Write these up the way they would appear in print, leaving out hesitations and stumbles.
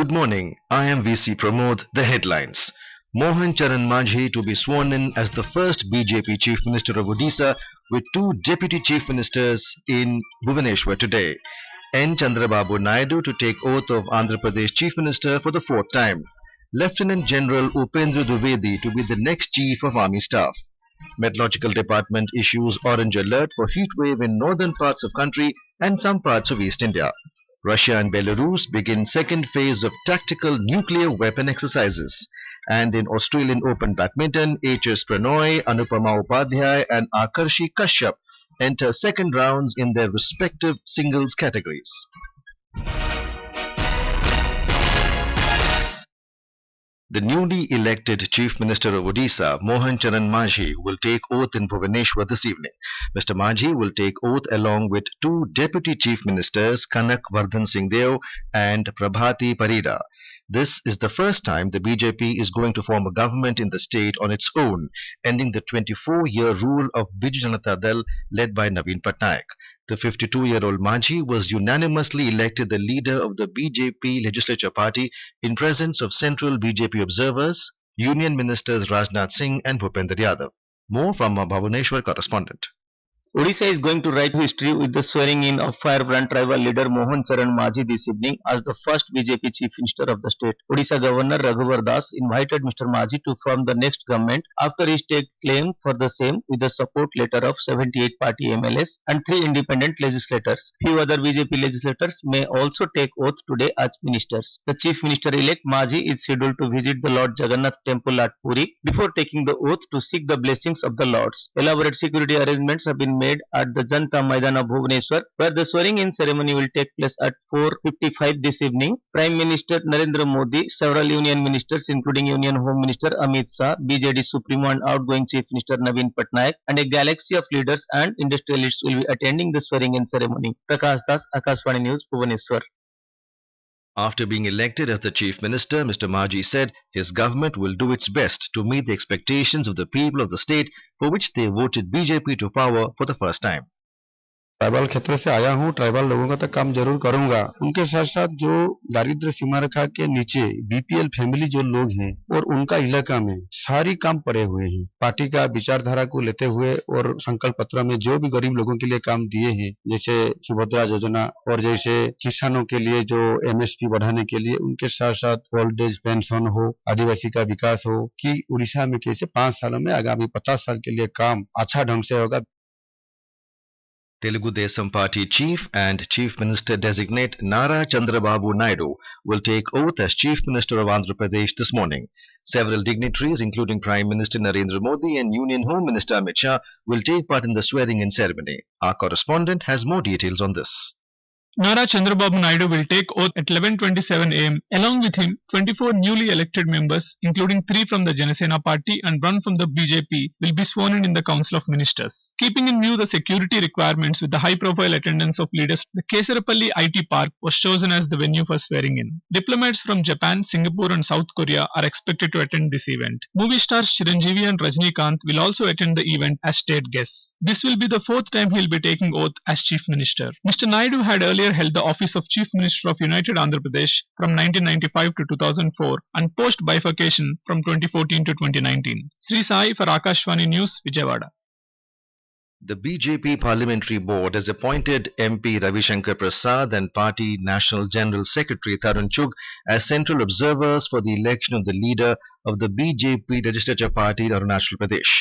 Good morning, I am VC Pramod. The headlines. Mohan Charan Majhi to be sworn in as the first BJP Chief Minister of Odisha with two Deputy Chief Ministers in Bhubaneswar today. N. Chandrababu Naidu to take oath of Andhra Pradesh Chief Minister for the fourth time. Lieutenant General Upendra Dwivedi to be the next Chief of Army Staff. Meteorological Department issues orange alert for heatwave in northern parts of country and some parts of East India. Russia and Belarus begin second phase of tactical nuclear weapon exercises. And in Australian Open Badminton, HS Prannoy, Anupama Upadhyaya and Akarshi Kashyap enter second rounds in their respective singles categories. The newly elected Chief Minister of Odisha, Mohan Charan Majhi, will take oath in Bhubaneswar this evening. Mr. Majhi will take oath along with two Deputy Chief Ministers, Kanak Vardhan Singh Deo and Prabhati Parida. This is the first time the BJP is going to form a government in the state on its own, ending the 24-year rule of Biju Janata Dal led by Naveen Patnaik. The 52-year-old Majhi was unanimously elected the leader of the BJP legislature party in presence of central BJP observers, Union Ministers Rajnath Singh and Bhupander Yadav. More from our Bhubaneswar correspondent. Odisha is going to write history with the swearing in of firebrand tribal leader Mohan Charan Majhi this evening as the first BJP Chief Minister of the state. Odisha Governor Raghuvar Das invited Mr. Majhi to form the next government after he staked claim for the same with the support letter of 78 party MLAs and 3 independent legislators. Few other BJP legislators may also take oath today as ministers. The Chief Minister-elect Majhi is scheduled to visit the Lord Jagannath Temple at Puri before taking the oath to seek the blessings of the Lords. Elaborate security arrangements have been made at the Janta Maidan of Bhubaneswar, where the swearing-in ceremony will take place at 4:55 this evening. Prime Minister Narendra Modi, several Union Ministers including Union Home Minister Amit Shah, BJD Supremo and outgoing Chief Minister Naveen Patnaik and a galaxy of leaders and industrialists will be attending the swearing-in ceremony. Prakash Das, Akashvani News, Bhubaneswar. After being elected as the Chief Minister, Mr. Majhi said his government will do its best to meet the expectations of the people of the state for which they voted BJP to power for the first time. Tribal क्षेत्र से आया हूँ, tribal लोगों का तो काम जरूर करूंगा। उनके साथ साथ जो दारिद्र्य सीमा रेखा के नीचे बीपीएल फैमिली जो लोग हैं और उनका इलाका में सारी काम पड़े हुए हैं। पार्टी का विचारधारा को लेते हुए और संकल्प पत्र में जो भी गरीब लोगों के लिए काम दिए हैं, जैसे सुभद्रा योजना और जैसे किसानों के लिए जो एमएसपी बढ़ाने के लिए, उनके साथ साथ ओल्ड एज पेंशन हो, आदिवासी का विकास हो, कि उड़ीसा में कैसे 5 सालों में आगामी 50 साल के लिए काम अच्छा ढंग से होगा। Telugu Desam Party Chief and Chief Minister designate Nara Chandrababu Naidu will take oath as Chief Minister of Andhra Pradesh this morning. Several dignitaries, including Prime Minister Narendra Modi and Union Home Minister Amit Shah, will take part in the swearing-in ceremony. Our correspondent has more details on this. Nara Chandrababu Naidu will take oath at 11:27 am. Along with him, 24 newly elected members, including 3 from the Janasena party and 1 from the BJP, will be sworn in the Council of Ministers. Keeping in view the security requirements with the high-profile attendance of leaders, the Kesarapalli IT Park was chosen as the venue for swearing-in. Diplomats from Japan, Singapore and South Korea are expected to attend this event. Movie stars Chiranjeevi and Rajinikanth will also attend the event as state guests. This will be the 4th time he will be taking oath as Chief Minister. Mr. Naidu had earlier held the office of Chief Minister of United Andhra Pradesh from 1995 to 2004 and post-bifurcation from 2014 to 2019. Sri Sai for Akashvani News, Vijayawada. The BJP Parliamentary Board has appointed MP Ravi Shankar Prasad and Party National General Secretary Tarun Chugh as central observers for the election of the leader of the BJP Legislature Party in Arunachal Pradesh.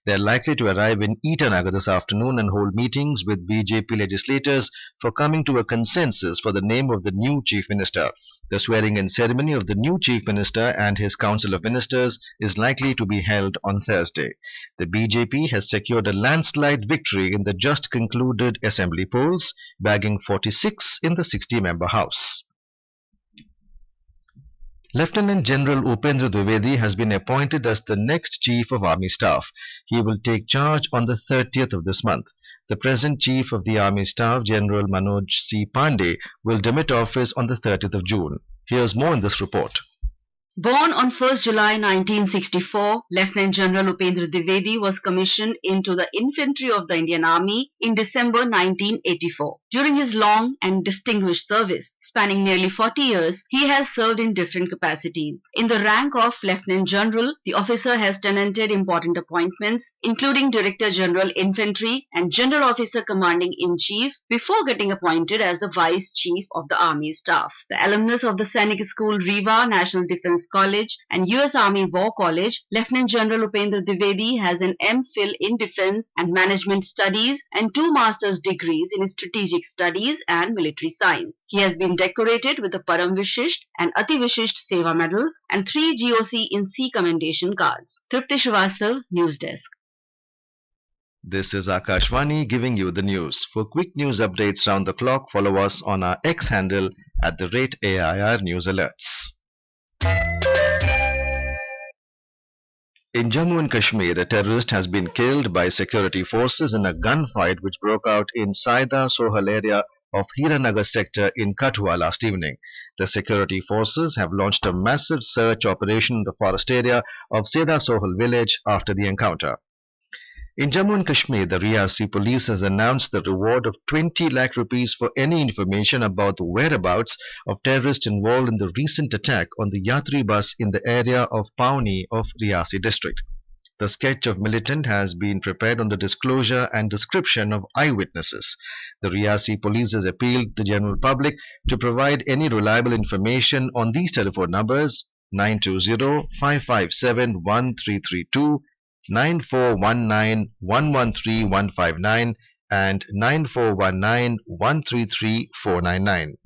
They are likely to arrive in Itanagar this afternoon and hold meetings with BJP legislators for coming to a consensus for the name of the new Chief Minister. The swearing-in ceremony of the new Chief Minister and his Council of Ministers is likely to be held on Thursday. The BJP has secured a landslide victory in the just concluded assembly polls, bagging 46 in the 60-member House. Lieutenant General Upendra Dwivedi has been appointed as the next Chief of Army Staff. He will take charge on the 30th of this month. The present Chief of the Army Staff, General Manoj C. Pandey, will demit office on the 30th of June. Here's more in this report. Born on 1st July 1964, Lieutenant General Upendra Dwivedi was commissioned into the infantry of the Indian Army in December 1984. During his long and distinguished service, spanning nearly 40 years, he has served in different capacities. In the rank of Lieutenant General, the officer has tenanted important appointments, including Director General Infantry and General Officer Commanding-in-Chief, before getting appointed as the Vice Chief of the Army Staff. The alumnus of the Sainik School, Rewa, National Defence College and US Army War College, Lieutenant General Upendra Dwivedi has an MPhil in Defence and Management Studies and 2 master's degrees in Strategic Studies and Military Science. He has been decorated with the Param Vishisht and Ati Vishisht Seva medals and 3 GOC in C commendation cards. Tripti Srivastav, News Desk. This is Akashvani giving you the news. For quick news updates round the clock, follow us on our X handle @AIR News Alerts. In Jammu and Kashmir, a terrorist has been killed by security forces in a gunfight which broke out in Saida Sohal area of Hiranagar sector in Kathua last evening. The security forces have launched a massive search operation in the forest area of Saida Sohal village after the encounter. In Jammu and Kashmir, the Riyasi police has announced the reward of 20 lakh rupees for any information about the whereabouts of terrorists involved in the recent attack on the Yatri bus in the area of Pauni of Riyasi district. The sketch of militant has been prepared on the disclosure and description of eyewitnesses. The Riyasi police has appealed to the general public to provide any reliable information on these telephone numbers 920-557-1332, 9419-113159 and 9419-133499.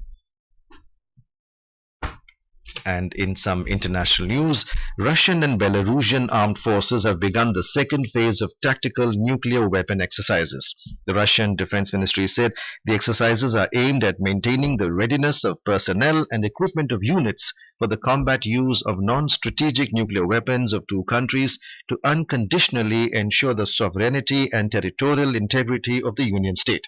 And in some international news, Russian and Belarusian armed forces have begun the second phase of tactical nuclear weapon exercises. The Russian Defense Ministry said the exercises are aimed at maintaining the readiness of personnel and equipment of units for the combat use of non-strategic nuclear weapons of 2 countries to unconditionally ensure the sovereignty and territorial integrity of the Union state.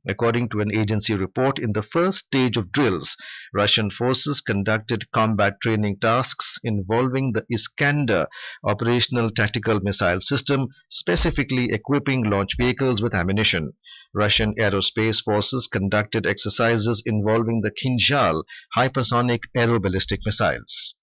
According to an agency report, in the first stage of drills, Russian forces conducted combat training tasks involving the Iskander operational tactical missile system, specifically equipping launch vehicles with ammunition. Russian aerospace forces conducted exercises involving the Kinjal hypersonic aeroballistic missiles.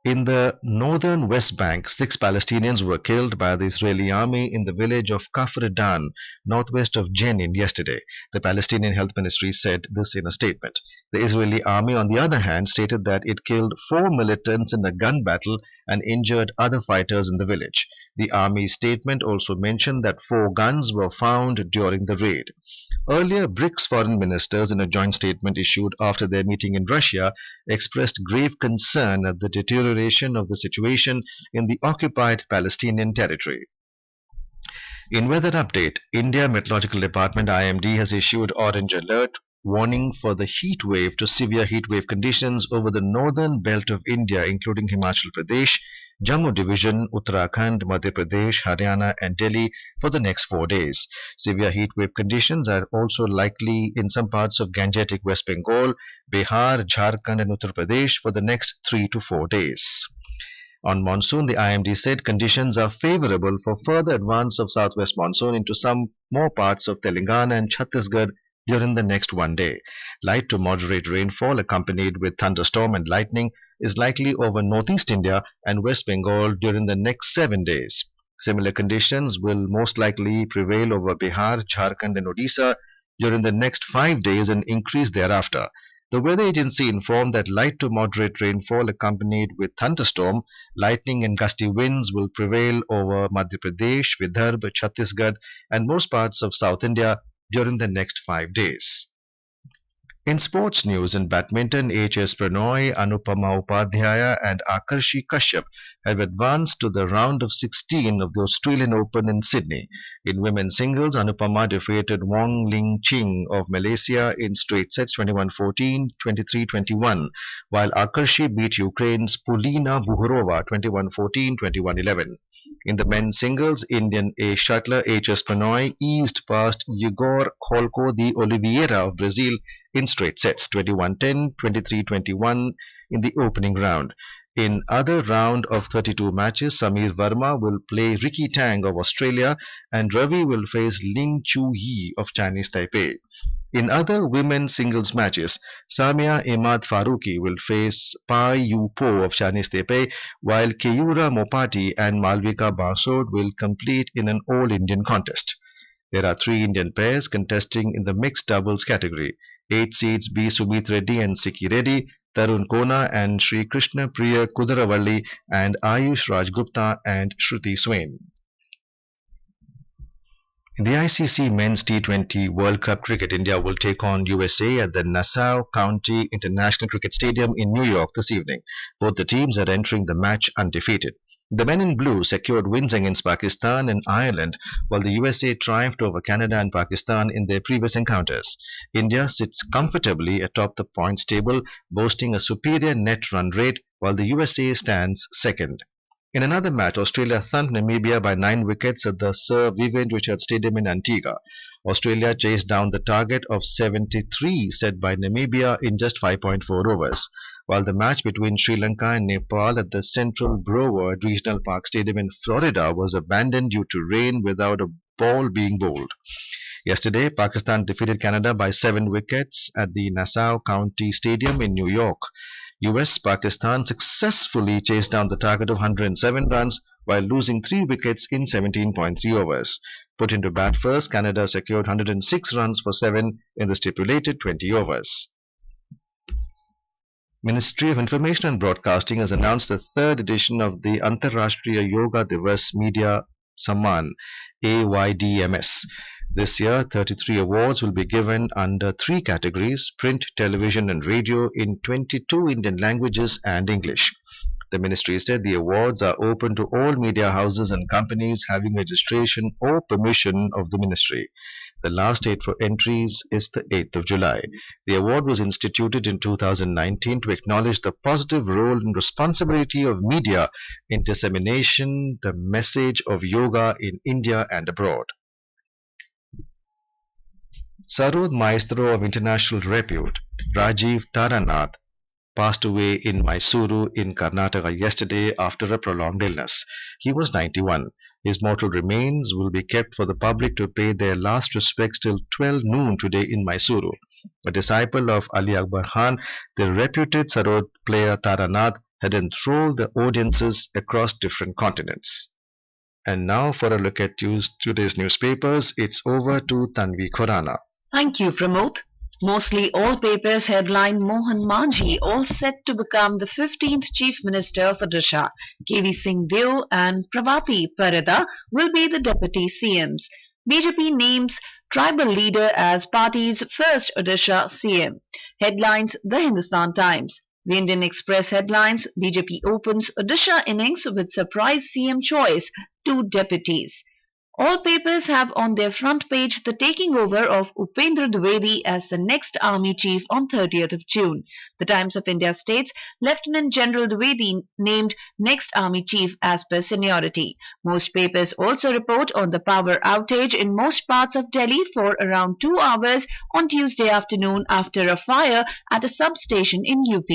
In the northern West Bank, 6 Palestinians were killed by the Israeli army in the village of Kafr Dan, northwest of Jenin yesterday. The Palestinian Health Ministry said this in a statement. The Israeli army, on the other hand, stated that it killed 4 militants in a gun battle and injured other fighters in the village. The army's statement also mentioned that 4 guns were found during the raid. Earlier, BRICS foreign ministers, in a joint statement issued after their meeting in Russia, expressed grave concern at the deterioration of the situation in the occupied Palestinian territory. In weather update, India Meteorological Department IMD has issued orange alert warning for the heat wave to severe heat wave conditions over the northern belt of India, including Himachal Pradesh, Jammu Division, Uttarakhand, Madhya Pradesh, Haryana and Delhi for the next 4 days. Severe heat wave conditions are also likely in some parts of Gangetic West Bengal, Bihar, Jharkhand and Uttar Pradesh for the next 3 to 4 days. On monsoon, the IMD said conditions are favorable for further advance of southwest monsoon into some more parts of Telangana and Chhattisgarh during the next 1 day. Light to moderate rainfall accompanied with thunderstorm and lightning is likely over northeast India and West Bengal during the next 7 days. Similar conditions will most likely prevail over Bihar, Jharkhand and Odisha during the next 5 days and increase thereafter. The weather agency informed that light to moderate rainfall accompanied with thunderstorm, lightning and gusty winds will prevail over Madhya Pradesh, Vidarbha, Chhattisgarh and most parts of South India during the next 5 days. In sports news, in badminton, HS Prannoy, Anupama Upadhyaya and Akarshi Kashyap have advanced to the round of 16 of the Australian Open in Sydney. In women's singles, Anupama defeated Wong Ling Ching of Malaysia in straight sets 21-14, 23-21, while Akarshi beat Ukraine's Polina Buhorova 21-14, 21-11. In the men's singles, Indian ace shuttler HS Prannoy eased past Igor Kholko de Oliveira of Brazil in straight sets 21-10, 23-21, in the opening round. In other round of 32 matches, Sameer Verma will play Ricky Tang of Australia and Ravi will face Ling Chu Yi of Chinese Taipei. In other women's singles matches, Samia Emad Faruqi will face Pai Yu Po of Chinese Taipei, while Keyura Mopati and Malvika Basod will compete in an all-Indian contest. There are 3 Indian pairs contesting in the mixed doubles category. 8 seeds B. Sumit Reddy and Siki Reddy, Tarun Kona and Sri Krishna Priya Kudaravalli, and Ayush Rajgupta and Shruti Swain. In the ICC Men's T20 World Cup Cricket, India will take on USA at the Nassau County International Cricket Stadium in New York this evening. Both the teams are entering the match undefeated. The men in blue secured wins against Pakistan and Ireland, while the USA triumphed over Canada and Pakistan in their previous encounters. India sits comfortably atop the points table, boasting a superior net run rate, while the USA stands second. In another match, Australia thumped Namibia by 9 wickets at the Sir Vivian Richard Stadium in Antigua. Australia chased down the target of 73 set by Namibia in just 5.4 overs, while the match between Sri Lanka and Nepal at the Central Broward Regional Park Stadium in Florida was abandoned due to rain without a ball being bowled. Yesterday, Pakistan defeated Canada by 7 wickets at the Nassau County Stadium in New York. US-Pakistan successfully chased down the target of 107 runs while losing 3 wickets in 17.3 overs. Put into bat first, Canada secured 106 runs for 7 in the stipulated 20 overs. Ministry of Information and Broadcasting has announced the 3rd edition of the Antarrashtriya Yoga Divas Media Samman AYDMS. This year, 33 awards will be given under 3 categories: print, television and radio in 22 Indian languages and English. The ministry said the awards are open to all media houses and companies having registration or permission of the ministry. The last date for entries is the 8th of July. The award was instituted in 2019 to acknowledge the positive role and responsibility of media in dissemination the message of yoga in India and abroad. Sarod Maestro of international repute, Rajiv Taranath, passed away in Mysuru in Karnataka yesterday after a prolonged illness. He was 91. His mortal remains will be kept for the public to pay their last respects till 12 noon today in Mysuru. A disciple of Ali Akbar Khan, the reputed Sarod player Taranath had enthralled the audiences across different continents. And now for a look at today's newspapers, it's over to Tanvi Khorana. Thank you, Pramod. Mostly all papers headline Mohan Majhi, all set to become the 15th Chief Minister of Odisha. KV Singh Deo and Prabhati Parada will be the Deputy CMs. BJP names tribal leader as party's first Odisha CM. Headlines The Hindustan Times. The Indian Express headlines BJP opens Odisha innings with surprise CM choice, 2 deputies. All papers have on their front page the taking over of Upendra Dwivedi as the next Army Chief on 30th of June. The Times of India states Lieutenant General Dwivedi named next Army Chief as per seniority. Most papers also report on the power outage in most parts of Delhi for around 2 hours on Tuesday afternoon after a fire at a substation in UP.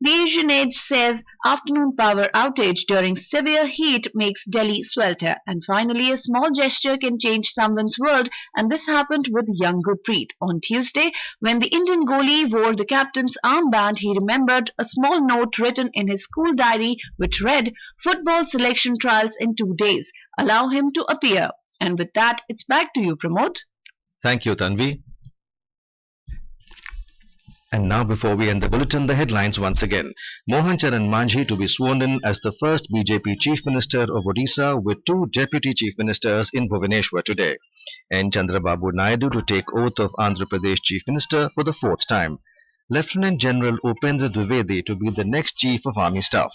The Asian Age says afternoon power outage during severe heat makes Delhi swelter. And finally, a small gesture can change someone's world, and this happened with young Gurpreet. On Tuesday, when the Indian goalie wore the captain's armband, he remembered a small note written in his school diary which read, "Football selection trials in 2 days. Allow him to appear." And with that, it's back to you, Pramod. Thank you, Tanvi. And now, before we end the bulletin, the headlines once again. Mohan Charan Majhi to be sworn in as the first BJP Chief Minister of Odisha with 2 Deputy Chief Ministers in Bhubaneswar today. And Chandrababu Naidu to take oath of Andhra Pradesh Chief Minister for the 4th time. Lieutenant General Upendra Dwivedi to be the next Chief of Army Staff.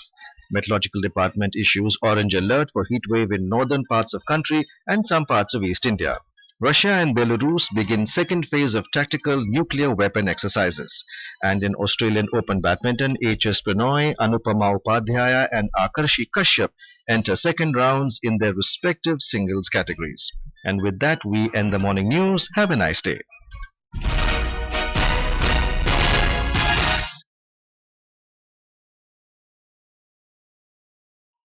Meteorological Department issues orange alert for heatwave in northern parts of country and some parts of East India. Russia and Belarus begin second phase of tactical nuclear weapon exercises. And in Australian Open Badminton, HS Prannoy, Anupama Upadhyaya and Akarshi Kashyap enter second rounds in their respective singles categories. And with that, we end the morning news. Have a nice day.